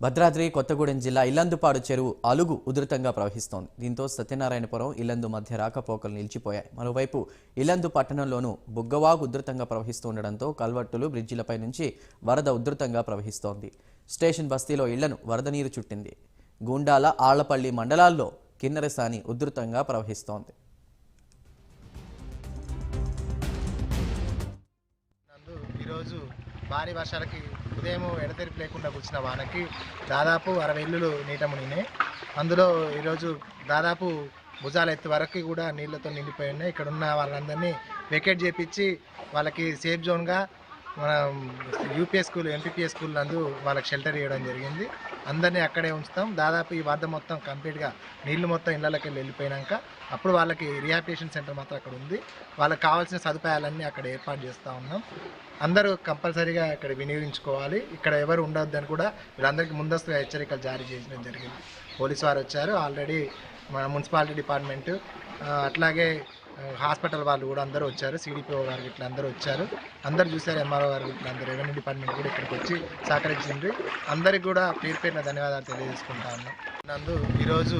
భద్రాద్రి కొత్తగూడెం జిల్లా ఇల్లందుపాడు చెరువు అలుగు ఉధృతంగా ప్రవహిస్తోంది. దీంతో సత్యనారాయణపురం ఇల్లందు మధ్య రాకపోకలు నిలిచిపోయాయి. మరోవైపు ఇల్లందు పట్టణంలోనూ బుగ్గవాగు ఉధృతంగా ప్రవహిస్తుండటంతో కల్వర్టులు బ్రిడ్జిలపై నుంచి వరద ఉధృతంగా ప్రవహిస్తోంది. స్టేషన్ బస్తీలో ఇళ్లను వరద నీరు చుట్టింది. గూండాల, ఆళ్లపల్లి మండలాల్లో కిన్నెరసాని ఉధృతంగా ప్రవహిస్తోంది. ఈరోజు భారీ వర్షాలకి ఉదయం ఎడతెరిపి లేకుండా కూర్చున్న వానకి దాదాపు 60 ఇల్లులు నీట మునిగినాయి. అందులో ఈరోజు దాదాపు భుజాల ఎత్తు వరకు కూడా నీళ్లతో నిండిపోయి ఉన్నాయి. ఇక్కడ ఉన్న వాళ్ళందరినీ వెకేట్ చేపించి వాళ్ళకి సేఫ్ జోన్గా మన యూపీఎస్ స్కూల్, ఎంపీపీఎస్ స్కూల్ నందు వాళ్ళకి షెల్టర్ ఇవ్వడం జరిగింది. అందరినీ అక్కడే ఉంచుతాం. దాదాపు ఈ వరద మొత్తం కంప్లీట్గా నీళ్లు మొత్తం ఇళ్ళకి వెళ్ళిపోయినాక అప్పుడు వాళ్ళకి రిహాబిలిటేషన్ సెంటర్ మాత్రం అక్కడ ఉంది. వాళ్ళకి కావాల్సిన సదుపాయాలన్నీ అక్కడ ఏర్పాటు చేస్తూ ఉన్నాం. అందరూ కంపల్సరీగా ఇక్కడ వినియోగించుకోవాలి. ఇక్కడ ఎవరు ఉండొద్దని కూడా వీళ్ళందరికీ ముందస్తుగా హెచ్చరికలు జారీ చేయడం జరిగింది. పోలీసు వారు వచ్చారు ఆల్రెడీ, మన మున్సిపాలిటీ డిపార్ట్మెంటు, అట్లాగే హాస్పిటల్ వాళ్ళు కూడా అందరూ వచ్చారు. సిడిపిఓ గారు ఇట్లా అందరూ వచ్చారు. అందరూ చూశారు. ఎంఆర్ఓ గారు ఇట్లా అందరూ, రెవెన్యూ డిపార్ట్మెంట్ కూడా ఇక్కడికి వచ్చి సహకరించింది. అందరికి కూడా పేరు పేరున ధన్యవాదాలు తెలియజేసుకుంటా ఉన్నాం. ఈరోజు